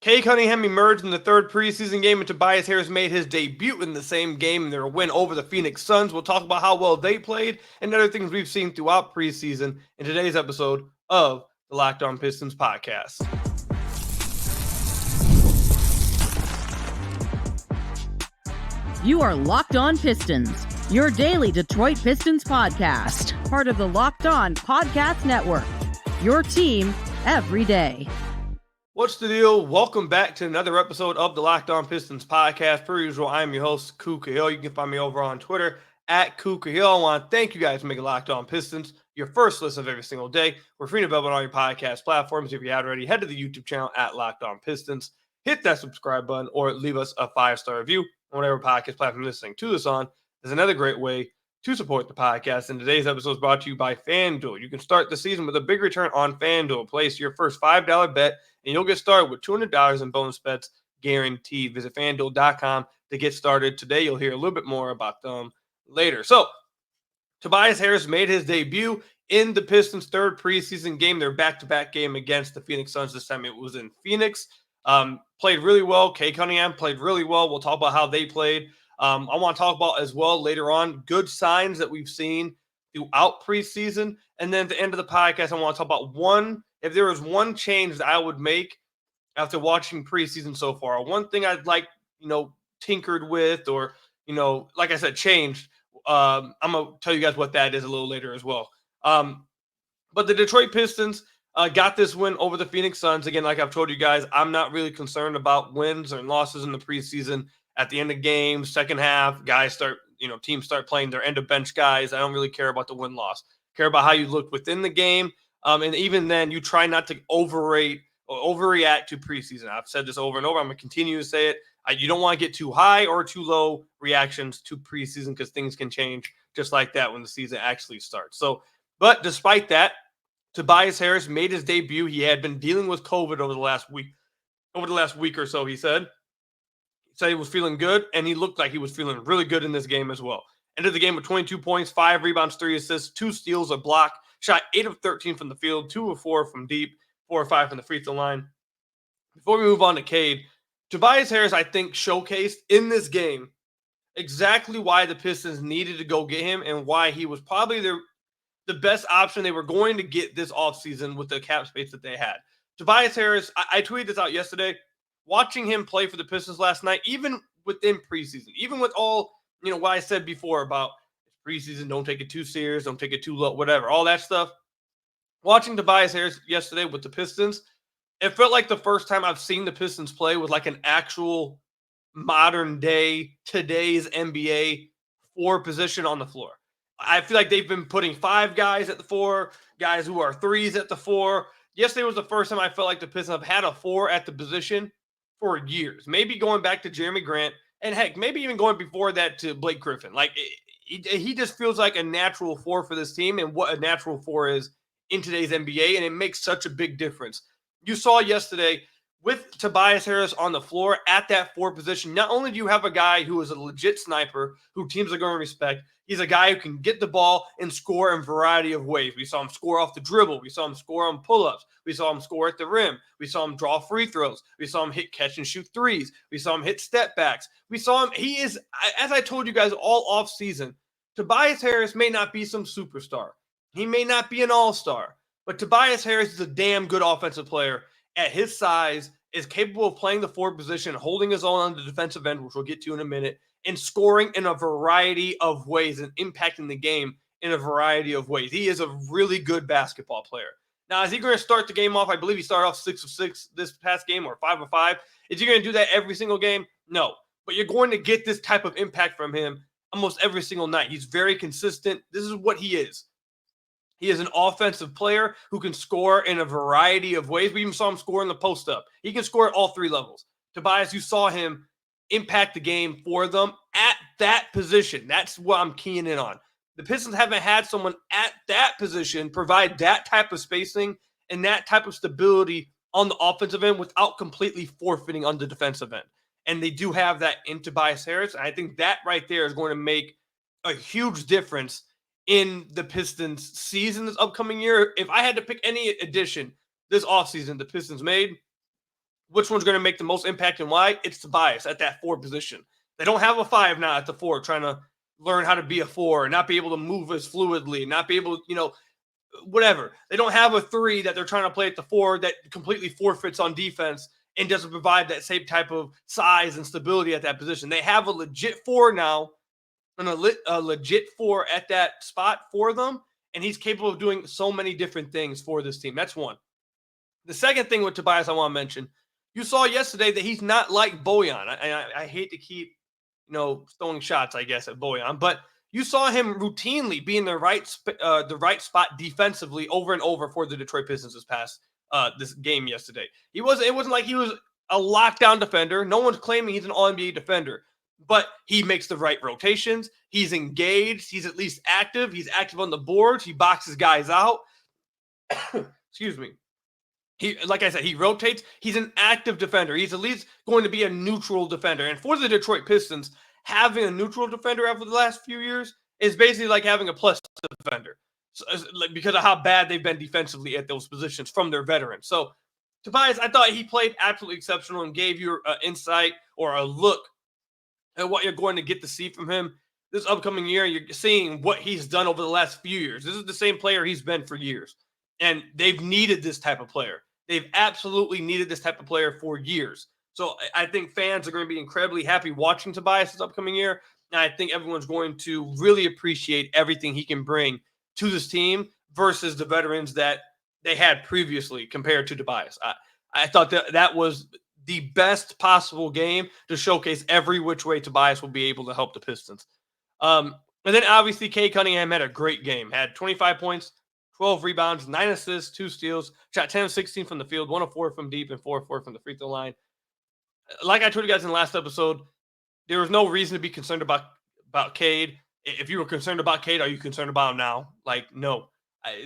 Cade Cunningham emerged in the third preseason game, and Tobias Harris made his debut in the same game in their win over the Phoenix Suns. We'll talk about how well they played and other things we've seen throughout preseason in today's episode of the Locked On Pistons podcast. You are Locked On Pistons, your daily Detroit Pistons podcast, part of the Locked On Podcast Network, your team every day. What's the deal? Welcome back to another episode of the Locked On Pistons podcast. Per usual, I'm your host, Kuka Hill. You can find me over on Twitter at Kuka Hill. I want to thank you guys for making Locked On Pistons your first listen of every single day. We're free and available on all your podcast platforms. If you haven't already, head to the YouTube channel at Locked On Pistons. Hit that subscribe button or leave us a 5-star review on whatever podcast platform you're listening to this on. There's another great way to support the podcast. And today's episode is brought to you by FanDuel. You can start the season with a big return on FanDuel. Place your first $5 bet, and you'll get started with $200 in bonus bets guaranteed. Visit FanDuel.com to get started. Today, you'll hear a little bit more about them later. So, Tobias Harris made his debut in the Pistons' third preseason game, their back-to-back game against the Phoenix Suns. This time it was in Phoenix. Played really well. Cade Cunningham played really well. We'll talk about how they played. I want to talk about as well later on good signs that we've seen throughout preseason. And then at the end of the podcast, I want to talk about if there was one change that I would make after watching preseason so far, one thing I'd like, tinkered with or, like I said, changed. I'm going to tell you guys what that is a little later as well. But the Detroit Pistons got this win over the Phoenix Suns. Again, like I've told you guys, I'm not really concerned about wins or losses in the preseason. At the end of games, second half, teams start playing their end of bench guys. I don't really care about the win-loss. Care about how you look within the game. And even then, you try not to overreact to preseason. I've said this over and over. I'm going to continue to say it. You don't want to get too high or too low reactions to preseason because things can change just like that when the season actually starts. But despite that, Tobias Harris made his debut. He had been dealing with COVID over the last week or so, he said. Said he was feeling good, and he looked like he was feeling really good in this game as well. Ended the game with 22 points, 5 rebounds, 3 assists, 2 steals, a block. Shot 8 of 13 from the field, 2 of 4 from deep, 4 or 5 from the free throw line. Before we move on to Cade, Tobias Harris, I think, showcased in this game exactly why the Pistons needed to go get him and why he was probably the best option they were going to get this offseason with the cap space that they had. Tobias Harris, I tweeted this out yesterday. Watching him play for the Pistons last night, even within preseason, even with all, what I said before about preseason, don't take it too serious, don't take it too low, whatever, all that stuff. Watching Tobias Harris yesterday with the Pistons, it felt like the first time I've seen the Pistons play with like an actual modern day, today's NBA 4 position on the floor. I feel like they've been putting 5 guys at the 4, guys who are 3s at the 4. Yesterday was the first time I felt like the Pistons have had a 4 at the position for years, maybe going back to Jeremy Grant, and heck, maybe even going before that to Blake Griffin. Like, he just feels like a natural 4 for this team and what a natural 4 is in today's NBA, and it makes such a big difference. You saw yesterday with Tobias Harris on the floor at that 4 position, not only do you have a guy who is a legit sniper who teams are going to respect, he's a guy who can get the ball and score in a variety of ways. We saw him score off the dribble. We saw him score on pull-ups. We saw him score at the rim. We saw him draw free throws. We saw him hit catch and shoot threes. We saw him hit step backs. We saw him, he is, as I told you guys all off season, Tobias Harris may not be some superstar. He may not be an all-star, but Tobias Harris is a damn good offensive player at his size, is capable of playing the 4 position, holding his own on the defensive end, which we'll get to in a minute, and scoring in a variety of ways and impacting the game in a variety of ways. He is a really good basketball player. Now, is he going to start the game off? I believe he started off 6 of 6 this past game or 5 of 5. Is he going to do that every single game? No. But you're going to get this type of impact from him almost every single night. He's very consistent. This is what he is. He is an offensive player who can score in a variety of ways. We even saw him score in the post-up. He can score at all 3 levels. Tobias, you saw him impact the game for them at that position. That's what I'm keying in on. The Pistons haven't had someone at that position provide that type of spacing and that type of stability on the offensive end without completely forfeiting on the defensive end. And they do have that in Tobias Harris. And I think that right there is going to make a huge difference in the Pistons season this upcoming year. If I had to pick any addition this offseason the Pistons made, which one's going to make the most impact and why, it's Tobias at that 4 position. They don't have a 5 now at the 4 trying to learn how to be a 4 and not be able to move as fluidly, not be able to, whatever. They don't have a 3 that they're trying to play at the 4 that completely forfeits on defense and doesn't provide that same type of size and stability at that position. They have a legit 4 now, and a legit 4 at that spot for them, and he's capable of doing so many different things for this team. That's one. The second thing with Tobias I want to mention, you saw yesterday that he's not like Bojan. I hate to keep, throwing shots, I guess, at Bojan, but you saw him routinely be in the right spot defensively over and over for the Detroit Pistons this game yesterday. It wasn't like he was a lockdown defender. No one's claiming he's an All-NBA defender, but he makes the right rotations. He's engaged. He's at least active. He's active on the boards. He boxes guys out. Excuse me. Like I said, he rotates. He's an active defender. He's at least going to be a neutral defender. And for the Detroit Pistons, having a neutral defender after the last few years is basically like having a plus defender, because of how bad they've been defensively at those positions from their veterans. So Tobias, I thought he played absolutely exceptional and gave you an insight or a look at what you're going to get to see from him this upcoming year. You're seeing what he's done over the last few years. This is the same player he's been for years, and they've needed this type of player. They've absolutely needed this type of player for years. So I think fans are going to be incredibly happy watching Tobias this upcoming year. And I think everyone's going to really appreciate everything he can bring to this team versus the veterans that they had previously compared to Tobias. I thought that was the best possible game to showcase every which way Tobias will be able to help the Pistons. And then obviously Cade Cunningham had a great game, had 25 points, 12 rebounds, 9 assists, 2 steals, shot 10 of 16 from the field, 1 of 4 from deep, and 4 of 4 from the free throw line. Like I told you guys in the last episode, there was no reason to be concerned about Cade. If you were concerned about Cade, are you concerned about him now? No.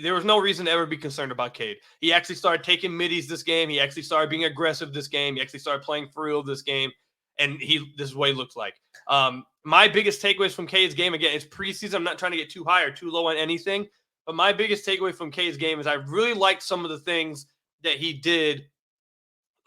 There was no reason to ever be concerned about Cade. He actually started taking middies this game. He actually started being aggressive this game. He actually started playing for real this game. And this is what he looked like. My biggest takeaways from Cade's game, again, it's preseason. I'm not trying to get too high or too low on anything. But my biggest takeaway from Cade's game is I really liked some of the things that he did.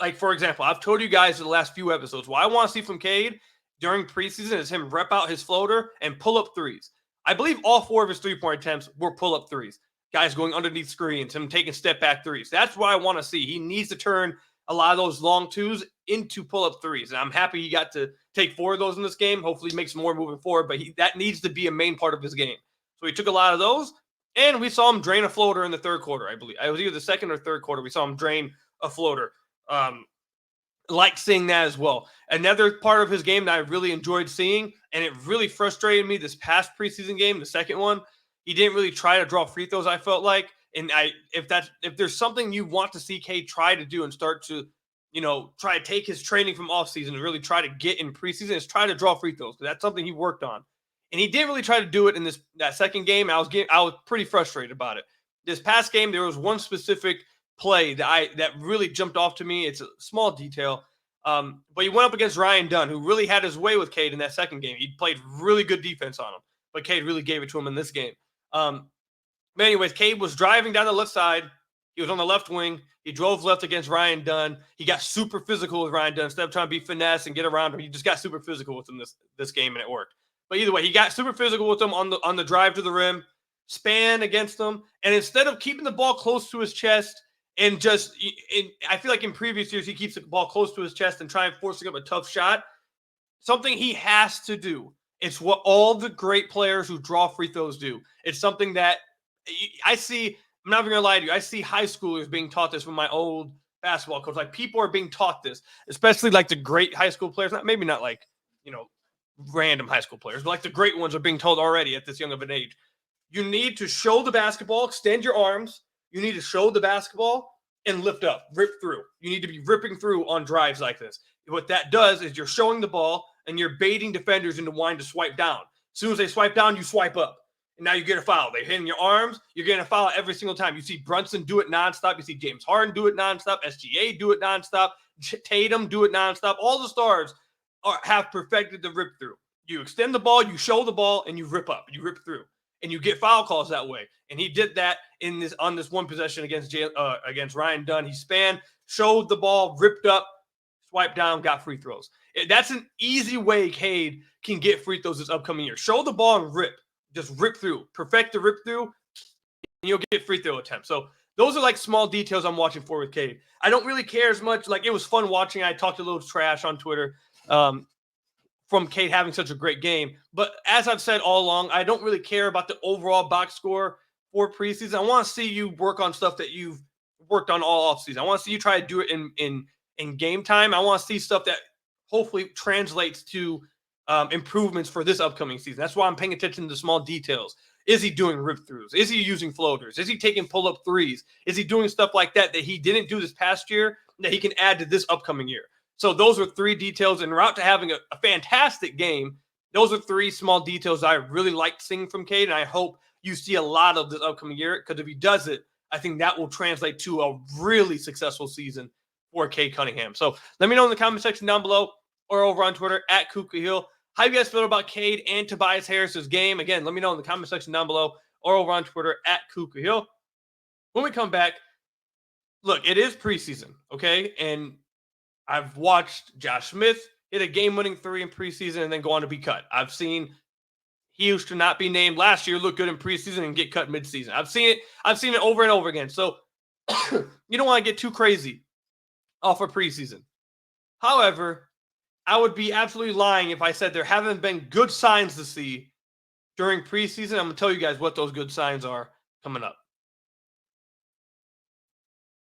Like, for example, I've told you guys in the last few episodes, what I want to see from Cade during preseason is him rep out his floater and pull up threes. I believe all 4 of his 3-point attempts were pull up threes. Guys going underneath screens, him taking step back threes. That's what I want to see. He needs to turn a lot of those long 2s into pull up threes. And I'm happy he got to take 4 of those in this game. Hopefully he makes more moving forward, but that needs to be a main part of his game. So he took a lot of those, and we saw him drain a floater in the third quarter, I believe. It was either the second or third quarter. We saw him drain a floater. Like seeing that as well. Another part of his game that I really enjoyed seeing, and it really frustrated me this past preseason game, the second one, he didn't really try to draw free throws, I felt like. And if there's something you want to see Cade try to do and start to, try to take his training from offseason and really try to get in preseason, is try to draw free throws. That's something he worked on. And he didn't really try to do it in that second game. I was pretty frustrated about it. This past game, there was one specific play that really jumped off to me. It's a small detail, but he went up against Ryan Dunn, who really had his way with Cade in that second game. He played really good defense on him, but Cade really gave it to him in this game. But anyways, Cade was driving down the left side. He was on the left wing. He drove left against Ryan Dunn. He got super physical with Ryan Dunn. Instead of trying to be finesse and get around him, he just got super physical with him this game, and it worked. But either way, he got super physical with him on the drive to the rim, span against him, and instead of keeping the ball close to his chest, and I feel like in previous years, he keeps the ball close to his chest and trying forcing up a tough shot. Something he has to do. It's what all the great players who draw free throws do. It's something that I see. I'm not even going to lie to you. I see high schoolers being taught this from my old basketball coach. Like, people are being taught this, especially like the great high school players. Maybe not like, random high school players, but like the great ones are being told already at this young of an age. You need to show the basketball, extend your arms. You need to show the basketball and lift up, rip through. You need to be ripping through on drives like this. What that does is you're showing the ball and you're baiting defenders into wanting to swipe down. As soon as they swipe down, you swipe up. And now you get a foul. They're hitting your arms. You're getting a foul every single time. You see Brunson do it nonstop. You see James Harden do it nonstop. SGA do it nonstop. Tatum do it nonstop. All the stars have perfected the rip through. You extend the ball, you show the ball, and you rip up. You rip through. And you get foul calls that way. And he did that on this one possession against Ryan Dunn. He spanned, showed the ball, ripped up, swipe down, got free throws. That's an easy way Cade can get free throws this upcoming year. Show the ball and rip. Just rip through. Perfect the rip through, and you'll get free throw attempts. So those are like small details I'm watching for with Cade. I don't really care as much. Like, it was fun watching. I talked a little trash on Twitter from Cade having such a great game. But as I've said all along, I don't really care about the overall box score for preseason. I want to see you work on stuff that you've worked on all offseason. I want to see you try to do it in game time. I want to see stuff that hopefully translates to improvements for this upcoming season. That's why I'm paying attention to the small details. Is he doing rip-throughs? Is he using floaters? Is he taking pull-up threes? Is he doing stuff like that he didn't do this past year that he can add to this upcoming year? So those are 3 details. En route to having a fantastic game, those are 3 small details I really liked seeing from Cade, and I hope you see a lot of this upcoming year, because if he does it, I think that will translate to a really successful season for Cade Cunningham. So let me know in the comment section down below or over on Twitter at KukaHill. How you guys feel about Cade and Tobias Harris's game? Again, let me know in the comment section down below or over on Twitter at KukaHill. When we come back, look, it is preseason, okay? And I've watched Josh Smith hit a game-winning 3 in preseason and then go on to be cut. I've seen he used to not be named last year, look good in preseason and get cut midseason. I've seen it over and over again. So you don't want to get too crazy off of preseason. However, I would be absolutely lying if I said there haven't been good signs to see during preseason. I'm going to tell you guys what those good signs are coming up.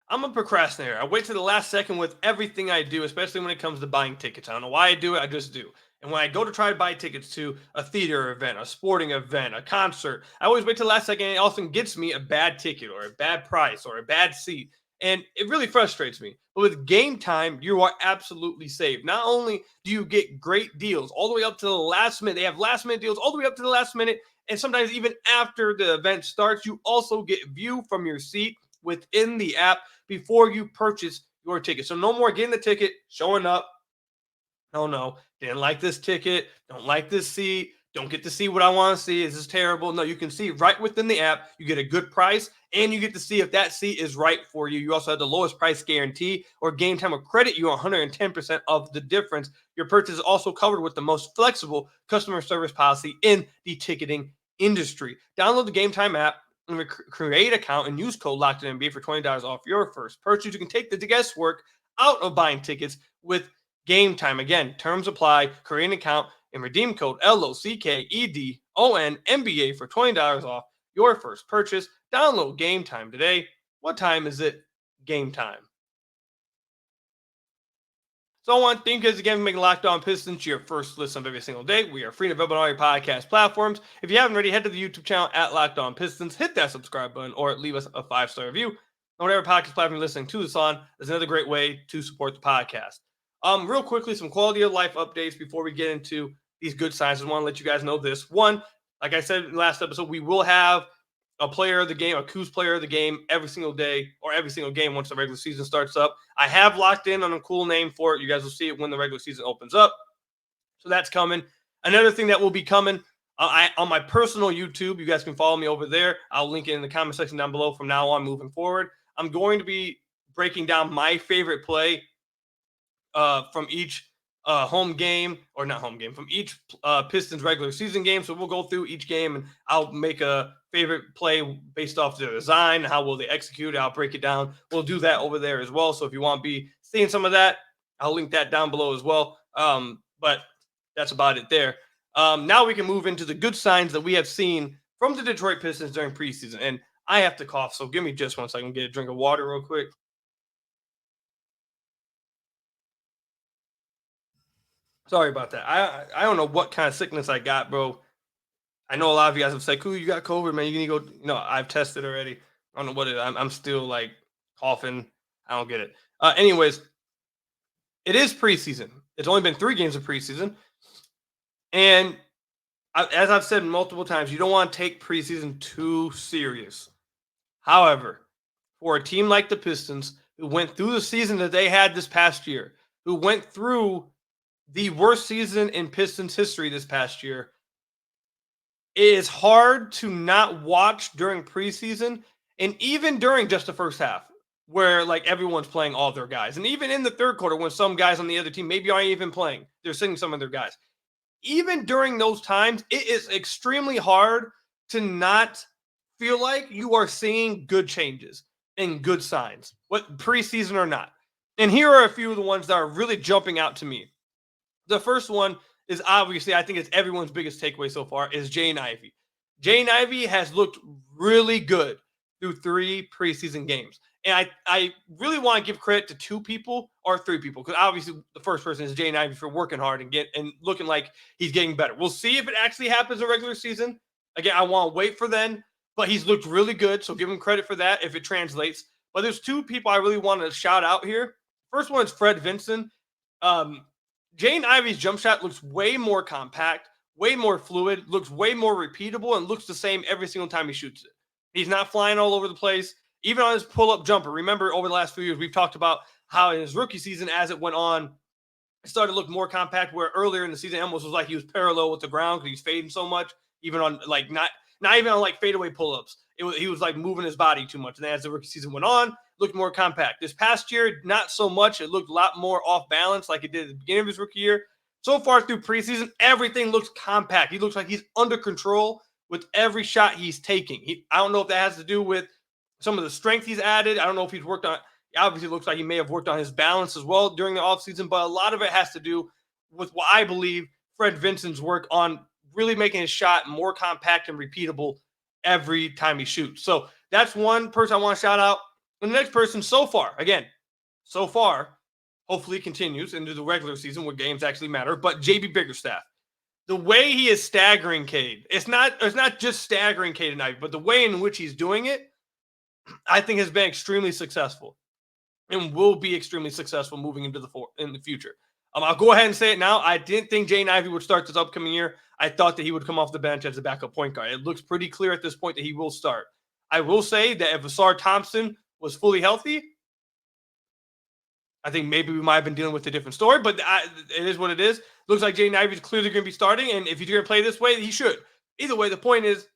I'm a procrastinator. I wait to the last second with everything I do, especially when it comes to buying tickets. I don't know why I do it. I just do. And when I go to try to buy tickets to a theater event, a sporting event, a concert, I always wait till the last second, and it often gets me a bad ticket or a bad price or a bad seat. And it really frustrates me. But with Game Time, you are absolutely safe. Not only do you get great deals all the way up to the last minute, they have last minute deals all the way up to the last minute. And sometimes even after the event starts, you also get view from your seat within the app before you purchase your ticket. So no more getting the ticket, showing up. Oh no, didn't like this ticket, don't like this seat, don't get to see what I want to see. Is this terrible? No, you can see right within the app. You get a good price, and you get to see if that seat is right for you. You also have the lowest price guarantee, or Game Time will credit you 110% of the difference. Your purchase is also covered with the most flexible customer service policy in the ticketing industry. Download the Game Time app and create an account and use code LOCKEDONNBA for $20 off your first purchase. You can take the guesswork out of buying tickets with Game Time. Again, terms apply. Create an account and redeem code LOCKEDONNBA for $20 off your first purchase. Download Game Time today. What time is it? Game time. So I want to thank you guys again for making Locked On Pistons your first listen of every single day. We are free to available on all your podcast platforms. If you haven't already, head to the YouTube channel at Locked On Pistons. Hit that subscribe button or leave us a 5-star review. On whatever podcast platform you're listening to this on is another great way to support the podcast. Real quickly, some quality of life updates before we get into these good signs. I just want to let you guys know this. One, like I said in the last episode, we will have a player of the game, a Coos player of the game every single day or every single game once the regular season starts up. I have locked in on a cool name for it. You guys will see it when the regular season opens up. So that's coming. Another thing that will be coming on my personal YouTube, you guys can follow me over there. I'll link it in the comment section down below from now on moving forward. I'm going to be breaking down my favorite play from each home game, or not home game, from each Pistons regular season game. So we'll go through each game and I'll make a favorite play based off the design, how will they execute it. I'll break it down. We'll do that over there as well. So if you want to be seeing some of that, I'll link that down below as well. But that's about it there. Now we can move into the good signs that we have seen from the Detroit Pistons during preseason. And I have to cough, so give me just 1 second. Get a drink of water real quick. Sorry about that. I don't know what kind of sickness I got, bro. I know a lot of you guys have said, "Cool, you got COVID, man. You need to go." No, I've tested already. I don't know what it is. I'm still like coughing. I don't get it. Anyways, it is preseason. It's only been 3 games of preseason, and as I've said multiple times, you don't want to take preseason too serious. However, for a team like the Pistons, who went through the season that they had this past year, who went through the worst season in Pistons history this past year, it is hard to not watch during preseason and even during just the first half. where like everyone's playing all their guys. And even in the third quarter, when some guys on the other team maybe aren't even playing, they're sitting some of their guys. Even during those times, it is extremely hard to not feel like you are seeing good changes and good signs, what preseason or not. And here are a few of the ones that are really jumping out to me. The first one is obviously, I think it's everyone's biggest takeaway so far, is Jaden Ivey. Jaden Ivey has looked really good through 3 preseason games. And I really want to give credit to 2 people or 3 people, because obviously the first person is Jaden Ivey for working hard and looking like he's getting better. We'll see if it actually happens in regular season. Again, I want to wait for then, but he's looked really good, so give him credit for that if it translates. But there's 2 people I really want to shout out here. First one is Fred Vinson. Jaden Ivey's jump shot looks way more compact, way more fluid, looks way more repeatable, and looks the same every single time he shoots it. He's not flying all over the place. Even on his pull-up jumper, remember over the last few years, we've talked about how in his rookie season, as it went on, it started to look more compact, where earlier in the season, it almost was like he was parallel with the ground because he's fading so much, even on like not even on like fadeaway pull-ups. He was like moving his body too much. And then as the rookie season went on, looked more compact. This past year, not so much. It looked a lot more off balance like it did at the beginning of his rookie year. So far through preseason, everything looks compact. He looks like he's under control with every shot he's taking. I don't know if that has to do with some of the strength he's added. I don't know if he's worked on, obviously it looks like he may have worked on his balance as well during the offseason, but a lot of it has to do with what I believe Fred Vinson's work on really making his shot more compact and repeatable every time he shoots. So that's one person I want to shout out. And the next person so far, hopefully continues into the regular season where games actually matter, but JB Bickerstaff. The way he is staggering Cade, it's not just staggering Cade and Ivey, but the way in which he's doing it, I think has been extremely successful and will be extremely successful moving into in the future. I'll go ahead and say it now. I didn't think Jaden Ivey would start this upcoming year. I thought that he would come off the bench as a backup point guard. It looks pretty clear at this point that he will start. I will say that if Asar Thompson was fully healthy, I think maybe we might have been dealing with a different story, but it is what it is. Looks like Jaden Ivey is clearly going to be starting, and if he's going to play this way, he should. Either way, the point is,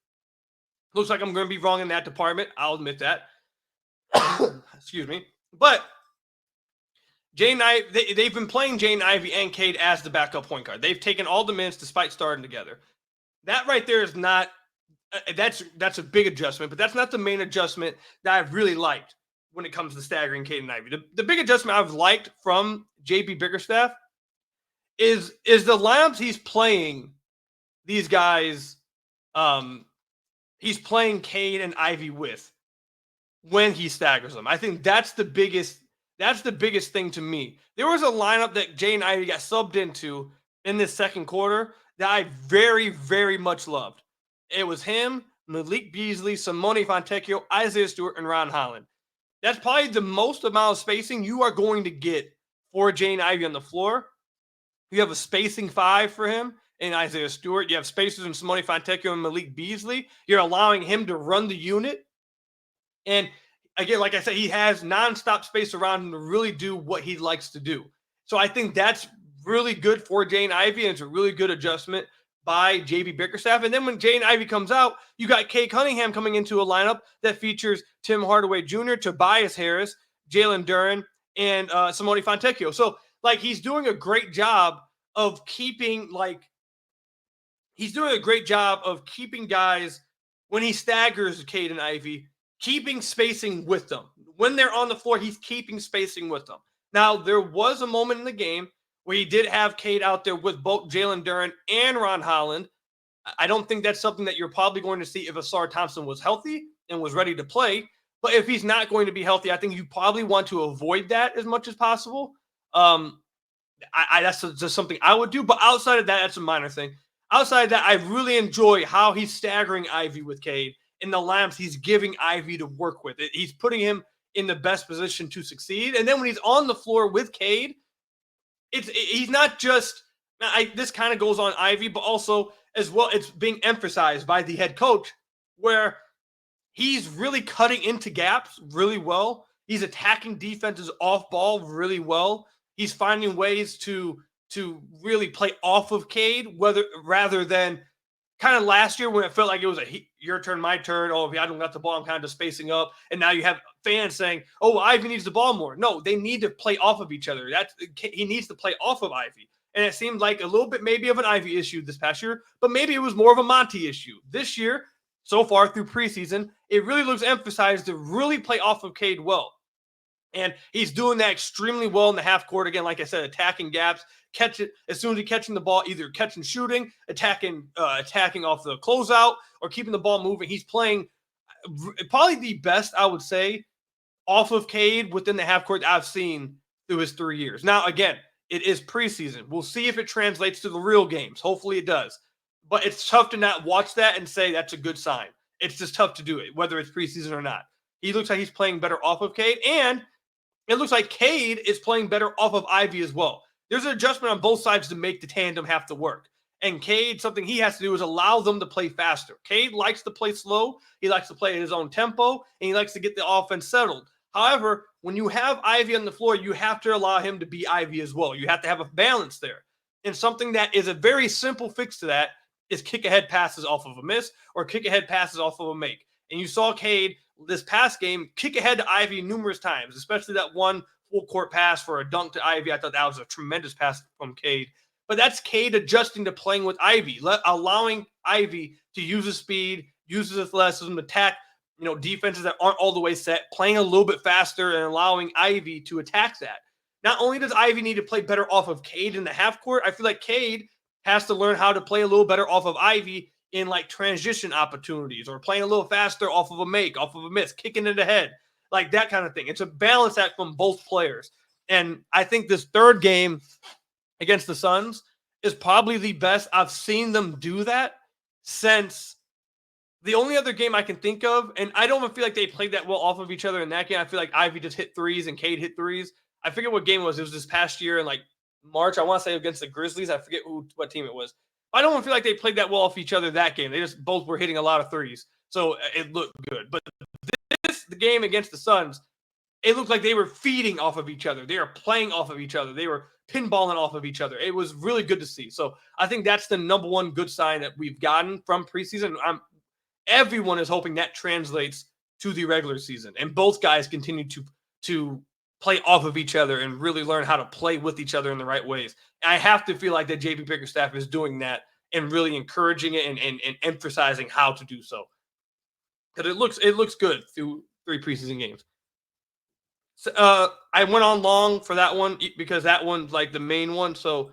looks like I'm going to be wrong in that department. I'll admit that. Excuse me. But Jaden Ivey, they've been playing Jaden Ivey and Cade as the backup point guard. They've taken all the minutes despite starting together. That right there is not that's a big adjustment, but that's not the main adjustment that I've really liked when it comes to staggering Cade and Ivey. The big adjustment I've liked from JB Bickerstaff is the lineups he's playing these guys. He's playing Cade and Ivey with when he staggers them. I think that's the biggest thing to me. There was a lineup that Jaden Ivey got subbed into in this second quarter that I very, very much loved. It was him, Malik Beasley, Simone Fontecchio, Isaiah Stewart, and Ron Holland. That's probably the most amount of spacing you are going to get for Jaden Ivey on the floor. You have a spacing 5 for him in Isaiah Stewart. You have spacers in Simone Fontecchio and Malik Beasley. You're allowing him to run the unit. And again, like I said, he has nonstop space around him to really do what he likes to do. So I think that's really good for Jaden Ivey, and it's a really good adjustment by JB Bickerstaff. And then when Jaden Ivey comes out, you got Cade Cunningham coming into a lineup that features Tim Hardaway Jr., Tobias Harris, Jalen Duren, and Simone Fontecchio. So like he's doing a great job of keeping guys when he staggers Cade and Ivey, keeping spacing with them. When they're on the floor, he's keeping spacing with them. Now, there was a moment in the game where he did have Cade out there with both Jalen Duren and Ron Holland. I don't think that's something that you're probably going to see if Asar Thompson was healthy and was ready to play. But if he's not going to be healthy, I think you probably want to avoid that as much as possible. That's just something I would do. But outside of that, that's a minor thing. Outside of that, I really enjoy how he's staggering Ivey with Cade and the lamps he's giving Ivey to work with. He's putting him in the best position to succeed. And then when he's on the floor with Cade, he's not just this kind of goes on Ivey, but also as well, it's being emphasized by the head coach where he's really cutting into gaps really well. He's attacking defenses off ball really well. He's finding ways to really play off of Cade, rather than kind of last year when it felt like it was your turn, my turn. Oh, if I don't got the ball, I'm kind of just spacing up. And now you have fans saying, oh, Ivy needs the ball more. No, they need to play off of each other. He needs to play off of Ivy. And it seemed like a little bit maybe of an Ivy issue this past year, but maybe it was more of a Monty issue. This year, so far through preseason, it really looks emphasized to really play off of Cade well. And he's doing that extremely well in the half court. Again, like I said, attacking gaps, catch it as soon as he's catching the ball, either catching, shooting, attacking off the closeout, or keeping the ball moving. He's playing probably the best, I would say, off of Cade within the half court I've seen through his 3 years. Now, again, it is preseason. We'll see if it translates to the real games. Hopefully it does. But it's tough to not watch that and say that's a good sign. It's just tough to do it, whether it's preseason or not. He looks like he's playing better off of Cade, and it looks like Cade is playing better off of Ivy as well. There's an adjustment on both sides to make the tandem have to work. And Cade, something he has to do is allow them to play faster. Cade likes to play slow. He likes to play at his own tempo, and he likes to get the offense settled. However, when you have Ivy on the floor, you have to allow him to be Ivy as well. You have to have a balance there. And something that is a very simple fix to that is kick-ahead passes off of a miss or kick-ahead passes off of a make. And you saw Cade this past game kick ahead to Ivy numerous times, especially that one full-court pass for a dunk to Ivy. I thought that was a tremendous pass from Cade. But that's Cade adjusting to playing with Ivy, allowing Ivy to use his speed, use his athleticism, attack defenses that aren't all the way set, playing a little bit faster and allowing Ivy to attack that. Not only does Ivy need to play better off of Cade in the half court, I feel like Cade has to learn how to play a little better off of Ivy in like transition opportunities or playing a little faster off of a make, off of a miss, kicking it ahead, like that kind of thing. It's a balance act from both players. And I think this third game against the Suns is probably the best I've seen them do that since the only other game I can think of. And I don't even feel like they played that well off of each other in that game. I feel like Ivy just hit threes and Cade hit threes. I forget what game it was. It was this past year in like March. I want to say against the Grizzlies. I forget what team it was. I don't feel like they played that well off each other that game. They just both were hitting a lot of threes. So it looked good. But the game against the Suns, it looked like they were feeding off of each other. They were playing off of each other. They were pinballing off of each other. It was really good to see. So I think that's the number one good sign that we've gotten from preseason. Everyone is hoping that translates to the regular season. And both guys continue to play off of each other and really learn how to play with each other in the right ways. And I have to feel like that JB Bickerstaff is doing that and really encouraging it and emphasizing how to do so. Because it looks good through 3 preseason games. So, I went on long for that one because that one's like the main one. So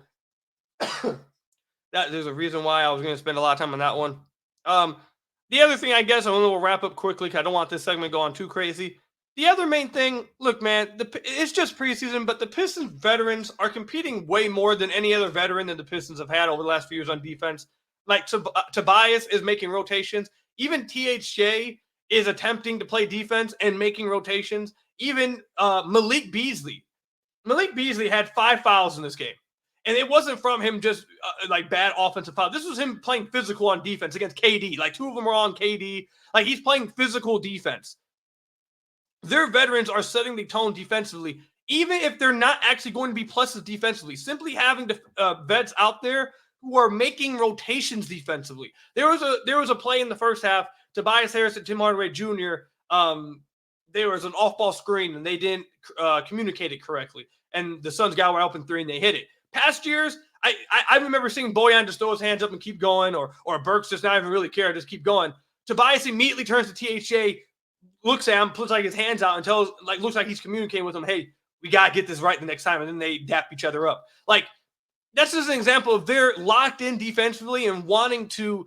there's a reason why I was going to spend a lot of time on that one. The other thing, I guess, we'll wrap up quickly because I don't want this segment to go on too crazy. The other main thing, look, man, it's just preseason, but the Pistons veterans are competing way more than any other veteran that the Pistons have had over the last few years on defense. Like Tobias is making rotations. Even THJ is attempting to play defense and making rotations. Even Malik Beasley had 5 fouls in this game. And it wasn't from him just like bad offensive foul. This was him playing physical on defense against KD. Like 2 of them were on KD. Like he's playing physical defense. Their veterans are setting the tone defensively, even if they're not actually going to be pluses defensively. Simply having vets out there who are making rotations defensively. There was a play in the first half. Tobias Harris and Tim Hardaway Jr. There was an off-ball screen and they didn't communicate it correctly. And the Suns got wide open 3 and they hit it. Past years, I remember seeing Bojan just throw his hands up and keep going, or Burks just not even really care, just keep going. Tobias immediately turns to THJ, looks at him, puts like his hands out and looks like he's communicating with him, hey, we got to get this right the next time. And then they dap each other up. Like, that's just an example of they're locked in defensively and wanting to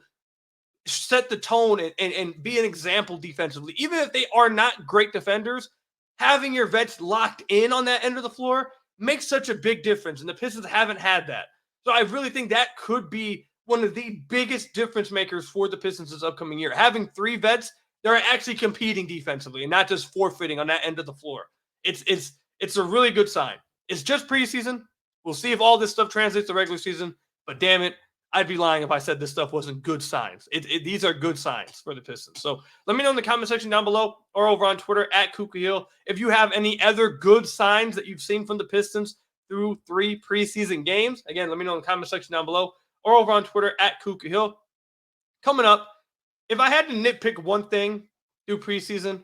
set the tone and be an example defensively. Even if they are not great defenders, having your vets locked in on that end of the floor makes such a big difference. And the Pistons haven't had that. So I really think that could be one of the biggest difference makers for the Pistons this upcoming year. Having 3 vets that are actually competing defensively and not just forfeiting on that end of the floor. It's a really good sign. It's just preseason. We'll see if all this stuff translates to regular season. But damn it, I'd be lying if I said this stuff wasn't good signs. These are good signs for the Pistons. So let me know in the comment section down below or over on Twitter @KukaHill if you have any other good signs that you've seen from the Pistons through 3 preseason games. Again, let me know in the comment section down below or over on Twitter @KukaHill. coming up, if I had to nitpick one thing through preseason,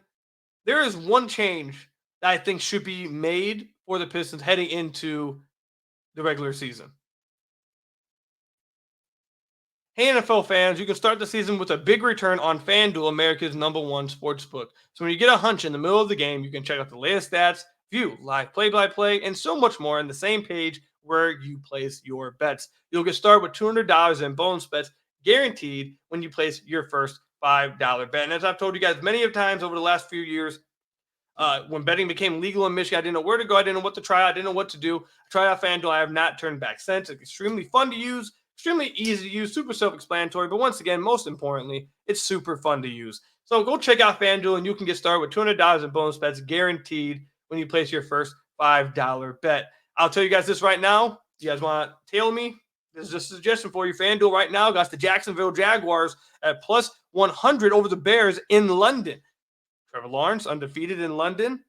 there is one change that I think should be made for the Pistons heading into the regular season. Hey, NFL fans, you can start the season with a big return on FanDuel, America's #1 sportsbook. So when you get a hunch in the middle of the game, you can check out the latest stats, view live play-by-play, and so much more on the same page where you place your bets. You'll get started with $200 in bonus bets guaranteed when you place your first $5 bet. And as I've told you guys many of times over the last few years, when betting became legal in Michigan, I didn't know where to go. I didn't know what to try. I didn't know what to do. I tried out FanDuel. I have not turned back since. It's extremely fun to use, extremely easy to use, super self-explanatory. But once again, most importantly, it's super fun to use. So go check out FanDuel, and you can get started with $200 in bonus bets guaranteed when you place your first $5 bet. I'll tell you guys this right now. You guys want to tail me? This is just a suggestion for you. FanDuel right now got the Jacksonville Jaguars at plus 100 over the Bears in London. Trevor Lawrence, undefeated in London,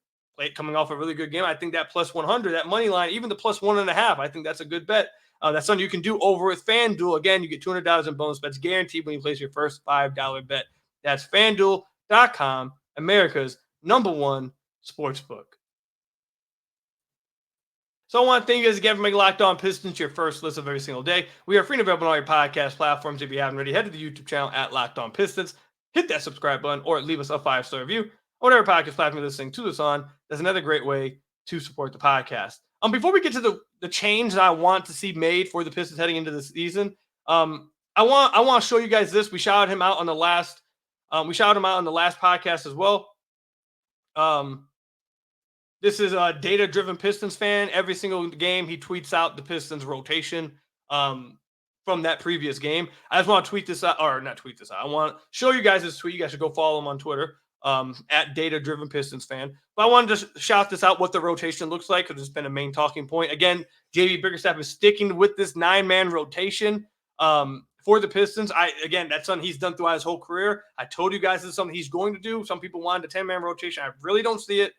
coming off a really good game. I think that plus 100, that money line, even the plus 1.5, I think that's a good bet. That's something you can do over with FanDuel. Again, you get $200 in bonus bets guaranteed when you place your first $5 bet. That's FanDuel.com, America's #1 sportsbook. So I want to thank you guys again for making Locked On Pistons your first listen of every single day. We are free and available on all your podcast platforms. If you haven't already, head to the YouTube channel at Locked On Pistons. Hit that subscribe button or leave us a 5-star review. Whatever podcast platform you're listening to this on, that's another great way to support the podcast. Before we get to the change that I want to see made for the Pistons heading into the season, I want to show you guys this. We shouted him out on the last podcast as well. This is a data-driven Pistons fan. Every single game, he tweets out the Pistons rotation from that previous game. I just want to tweet this out, or not tweet this out. I want to show you guys this tweet. You guys should go follow him on Twitter at data-driven Pistons fan. But I wanted to shout this out, what the rotation looks like, because it's been a main talking point. Again, JB Bickerstaff is sticking with this 9-man rotation for the Pistons. That's something he's done throughout his whole career. I told you guys this is something he's going to do. Some people wanted a 10-man rotation. I really don't see it.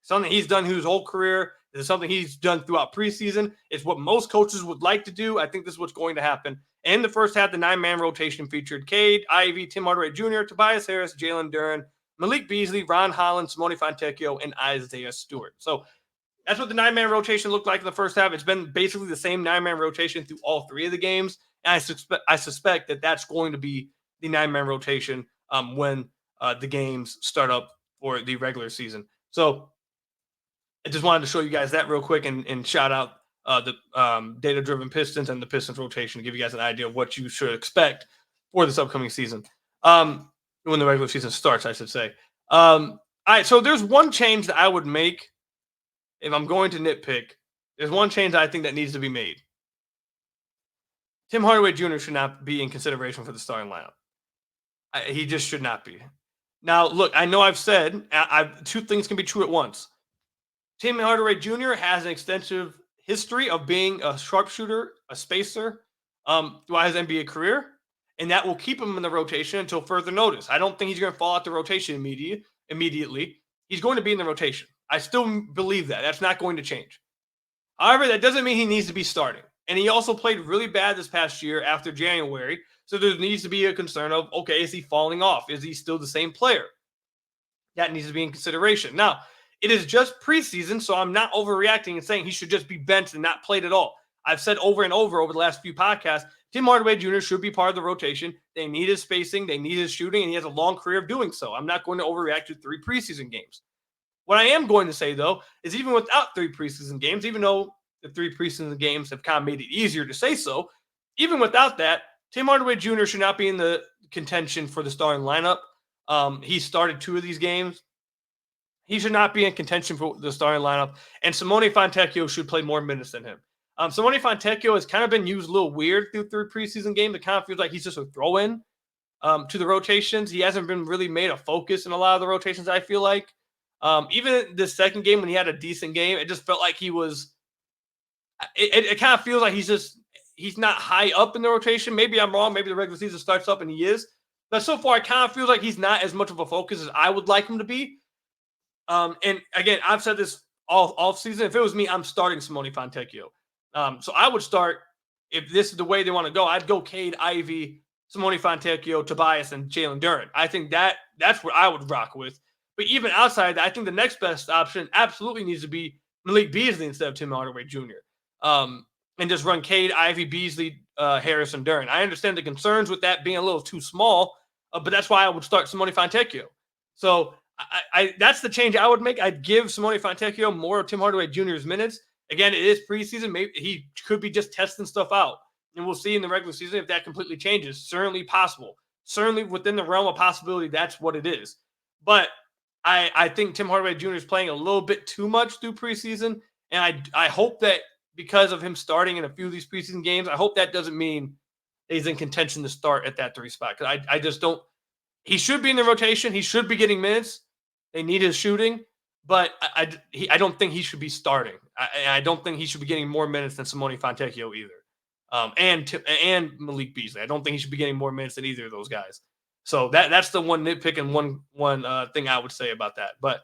Something he's done his whole career. This is something he's done throughout preseason. It's what most coaches would like to do. I think this is what's going to happen. In the first half, the 9-man rotation featured Cade, Ivey, Tim Hardaway Jr., Tobias Harris, Jalen Duren, Malik Beasley, Ron Holland, Simone Fontecchio, and Isaiah Stewart. So that's what the 9-man rotation looked like in the first half. It's been basically the same 9-man rotation through all 3 of the games. And I suspect that that's going to be the 9-man rotation when the games start up for the regular season. So I just wanted to show you guys that real quick and shout out the data-driven Pistons and the Pistons rotation to give you guys an idea of what you should expect for this upcoming season. When the regular season starts, I should say. All right, so there's one change that I would make if I'm going to nitpick. There's one change that I think that needs to be made. Tim Hardaway Jr. should not be in consideration for the starting lineup. He just should not be. Now, look, I know I've said 2 things can be true at once. Tim Hardaway Jr. has an extensive history of being a sharpshooter, a spacer throughout his NBA career, and that will keep him in the rotation until further notice. I don't think he's going to fall out the rotation immediately. He's going to be in the rotation. I still believe that. That's not going to change. However, that doesn't mean he needs to be starting. And he also played really bad this past year after January, so there needs to be a concern of, okay, is he falling off? Is he still the same player? That needs to be in consideration. Now, it is just preseason, so I'm not overreacting and saying he should just be benched and not played at all. I've said over and over the last few podcasts, Tim Hardaway Jr. should be part of the rotation. They need his spacing. They need his shooting, and he has a long career of doing so. I'm not going to overreact to 3 preseason games. What I am going to say, though, is even without 3 preseason games, even though the 3 preseason games have kind of made it easier to say so, even without that, Tim Hardaway Jr. should not be in the contention for the starting lineup. He started 2 of these games. He should not be in contention for the starting lineup, and Simone Fontecchio should play more minutes than him. Simone Fontecchio has kind of been used a little weird through 3 preseason games. It kind of feels like he's just a throw-in to the rotations. He hasn't been really made a focus in a lot of the rotations, I feel like. Even the second game when he had a decent game, it just felt like he was – it kind of feels like he's not high up in the rotation. Maybe I'm wrong. Maybe the regular season starts up and he is. But so far, it kind of feels like he's not as much of a focus as I would like him to be. And again, I've said this all off season. If it was me, I'm starting Simone Fontecchio. So I would start, if this is the way they want to go, I'd go Cade, Ivey, Simone Fontecchio, Tobias, and Jalen Duren. I think that's what I would rock with. But even outside that, I think the next best option absolutely needs to be Malik Beasley instead of Tim Hardaway Jr. And just run Cade, Ivey, Beasley, Harris, and Duren. I understand the concerns with that being a little too small, but that's why I would start Simone Fontecchio. So that's the change I would make. I'd give Simone Fontecchio more of Tim Hardaway Jr.'s minutes. Again, it is preseason. Maybe he could be just testing stuff out. And we'll see in the regular season if that completely changes. Certainly possible. Certainly within the realm of possibility, that's what it is. But I think Tim Hardaway Jr. is playing a little bit too much through preseason. And I hope that because of him starting in a few of these preseason games, I hope that doesn't mean he's in contention to start at that 3 spot. Because I just don't – he should be in the rotation. He should be getting minutes. They need his shooting. But I don't think he should be starting. I don't think he should be getting more minutes than Simone Fontecchio either. And Malik Beasley. I don't think he should be getting more minutes than either of those guys. So that's the one nitpick and one thing I would say about that. But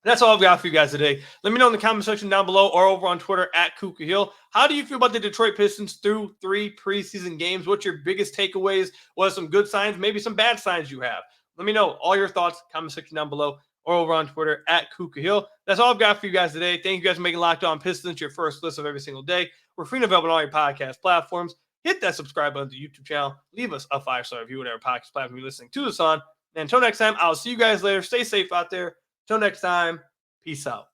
that's all I've got for you guys today. Let me know in the comment section down below or over on Twitter at Kuka Hill. How do you feel about the Detroit Pistons through 3 preseason games? What's your biggest takeaways? What are some good signs, maybe some bad signs you have? Let me know all your thoughts, comment section down below or over on Twitter at Kuka Hill. That's all I've got for you guys today. Thank you guys for making Locked On Pistons your first list of every single day. We're free and available on all your podcast platforms. Hit that subscribe button to the YouTube channel. Leave us a 5-star review, whatever podcast platform you're listening to this on. And until next time, I'll see you guys later. Stay safe out there. Until next time, peace out.